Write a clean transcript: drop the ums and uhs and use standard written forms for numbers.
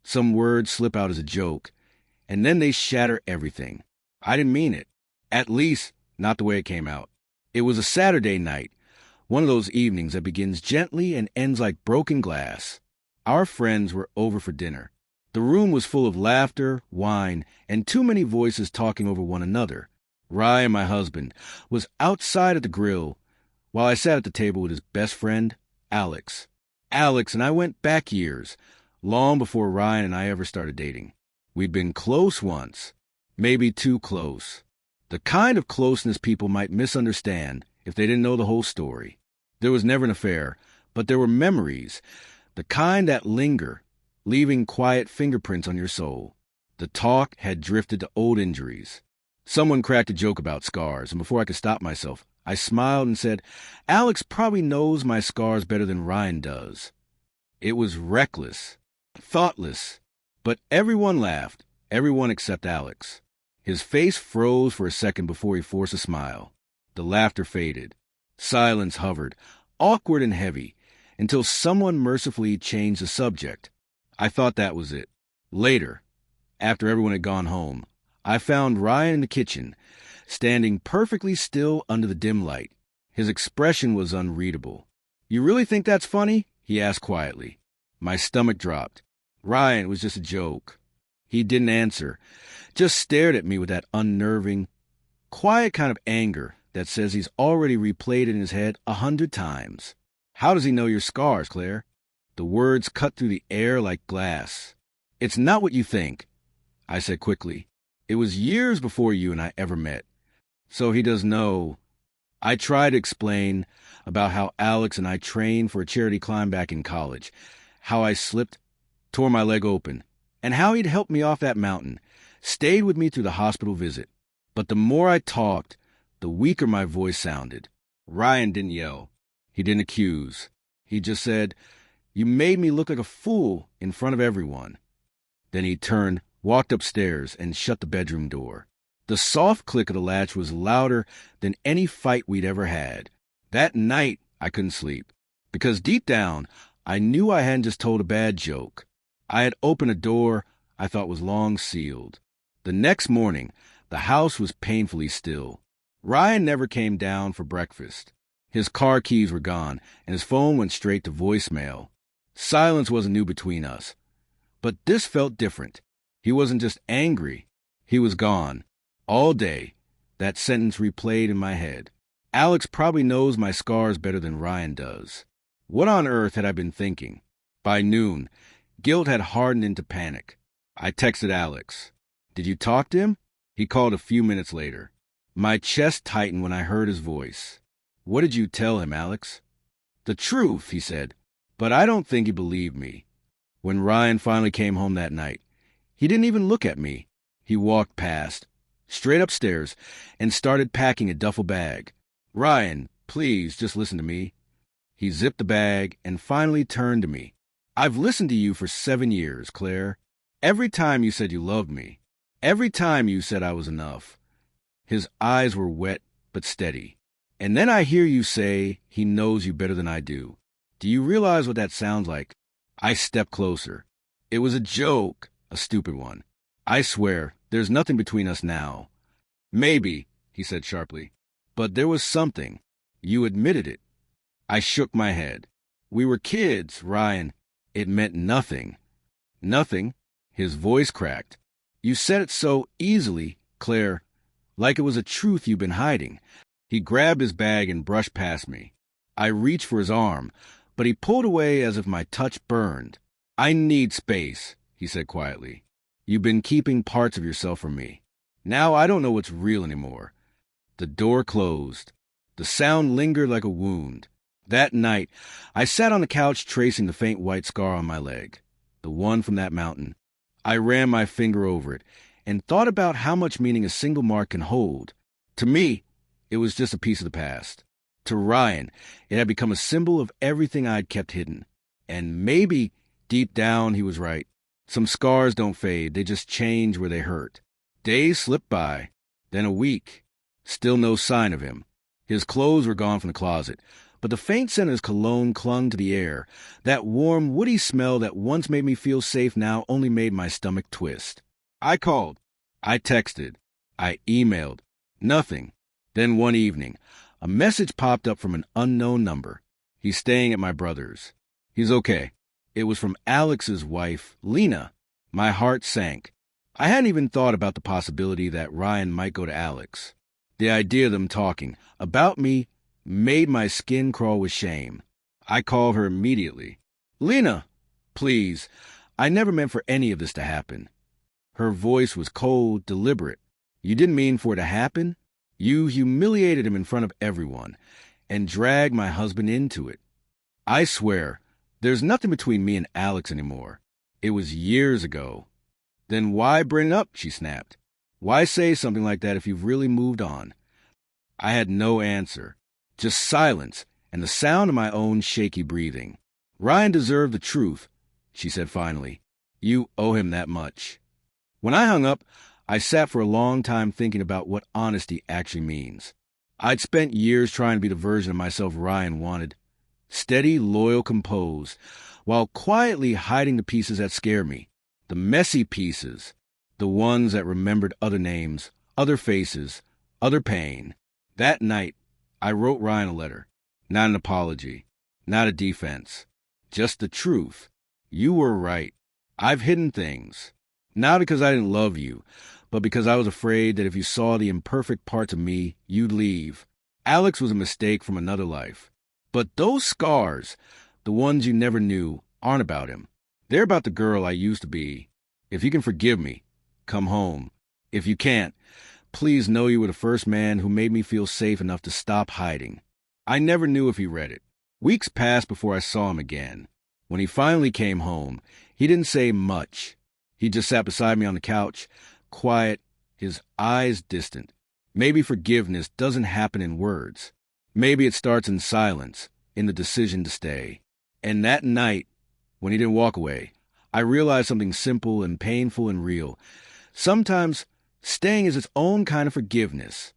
Some words slip out as a joke, and then they shatter everything. I didn't mean it. At least, not the way it came out. It was a Saturday night, one of those evenings that begins gently and ends like broken glass. Our friends were over for dinner. The room was full of laughter, wine, and too many voices talking over one another. Ryan, my husband, was outside at the grill, while I sat at the table with his best friend, Alex. Alex and I went back years, long before Ryan and I ever started dating. We'd been close once, maybe too close. The kind of closeness people might misunderstand if they didn't know the whole story. There was never an affair, but there were memories, the kind that linger, leaving quiet fingerprints on your soul. The talk had drifted to old injuries. Someone cracked a joke about scars, and before I could stop myself, I smiled and said, Alex probably knows my scars better than Ryan does. It was reckless, thoughtless, but everyone laughed, everyone except Alex. His face froze for a second before he forced a smile. The laughter faded. Silence hovered, awkward and heavy, until someone mercifully changed the subject. I thought that was it. Later, after everyone had gone home, I found Ryan in the kitchen, standing perfectly still under the dim light. His expression was unreadable. You really think that's funny? He asked quietly. My stomach dropped. Ryan, it was just a joke. He didn't answer, just stared at me with that unnerving, quiet kind of anger that says he's already replayed it in his head 100 times. How does he know your scars, Claire? The words cut through the air like glass. It's not what you think, I said quickly. It was years before you and I ever met. So he does know. I tried to explain about how Alex and I trained for a charity climb back in college, how I slipped, tore my leg open, and how he'd helped me off that mountain, stayed with me through the hospital visit. But the more I talked, the weaker my voice sounded. Ryan didn't yell. He didn't accuse. He just said, You made me look like a fool in front of everyone. Then he turned, walked upstairs, and shut the bedroom door. The soft click of the latch was louder than any fight we'd ever had. That night, I couldn't sleep, because deep down, I knew I hadn't just told a bad joke. I had opened a door I thought was long sealed. The next morning, the house was painfully still. Ryan never came down for breakfast. His car keys were gone, and his phone went straight to voicemail. Silence wasn't new between us. But this felt different. He wasn't just angry. He was gone. All day, that sentence replayed in my head. Alex probably knows my scars better than Ryan does. What on earth had I been thinking? By noon, guilt had hardened into panic. I texted Alex. Did you talk to him? He called a few minutes later. My chest tightened when I heard his voice. What did you tell him, Alex? The truth, he said, but I don't think he believed me. When Ryan finally came home that night, he didn't even look at me. He walked past, straight upstairs, and started packing a duffel bag. Ryan, please, just listen to me. He zipped the bag and finally turned to me. I've listened to you for 7 years, Claire. Every time you said you loved me. Every time you said I was enough. His eyes were wet but steady. And then I hear you say he knows you better than I do. Do you realize what that sounds like? I stepped closer. It was a joke, a stupid one. I swear, there's nothing between us now. Maybe, he said sharply, but there was something. You admitted it. I shook my head. We were kids, Ryan. It meant nothing. Nothing? His voice cracked. You said it so easily, Claire, like it was a truth you've been hiding. He grabbed his bag and brushed past me. I reached for his arm, but he pulled away as if my touch burned. I need space, he said quietly. You've been keeping parts of yourself from me. Now I don't know what's real anymore. The door closed. The sound lingered like a wound. That night, I sat on the couch tracing the faint white scar on my leg, the one from that mountain. I ran my finger over it and thought about how much meaning a single mark can hold. To me, it was just a piece of the past. To Ryan, it had become a symbol of everything I'd kept hidden. And maybe, deep down, he was right. Some scars don't fade, they just change where they hurt. Days slipped by, then a week. Still no sign of him. His clothes were gone from the closet, but the faint scent of his cologne clung to the air. That warm, woody smell that once made me feel safe now only made my stomach twist. I called. I texted. I emailed. Nothing. Then one evening, a message popped up from an unknown number. He's staying at my brother's. He's okay. It was from Alex's wife, Lena. My heart sank. I hadn't even thought about the possibility that Ryan might go to Alex. The idea of them talking about me made my skin crawl with shame. I called her immediately. Lena, please, I never meant for any of this to happen. Her voice was cold, deliberate. You didn't mean for it to happen? You humiliated him in front of everyone and dragged my husband into it. I swear, there's nothing between me and Alex anymore. It was years ago. Then why bring it up, she snapped. Why say something like that if you've really moved on? I had no answer, just silence and the sound of my own shaky breathing. Ryan deserved the truth, she said finally. You owe him that much. When I hung up, I sat for a long time thinking about what honesty actually means. I'd spent years trying to be the version of myself Ryan wanted. Steady, loyal, composed, while quietly hiding the pieces that scare me. The messy pieces. The ones that remembered other names, other faces, other pain. That night, I wrote Ryan a letter. Not an apology. Not a defense. Just the truth. You were right. I've hidden things. Not because I didn't love you, but because I was afraid that if you saw the imperfect parts of me, you'd leave. Alex was a mistake from another life. But those scars, the ones you never knew, aren't about him. They're about the girl I used to be. If you can forgive me, come home. If you can't, please know you were the first man who made me feel safe enough to stop hiding. I never knew if he read it. Weeks passed before I saw him again. When he finally came home, he didn't say much. He just sat beside me on the couch, quiet, his eyes distant. Maybe forgiveness doesn't happen in words. Maybe it starts in silence, in the decision to stay. And that night, when he didn't walk away, I realized something simple and painful and real. Sometimes staying is its own kind of forgiveness.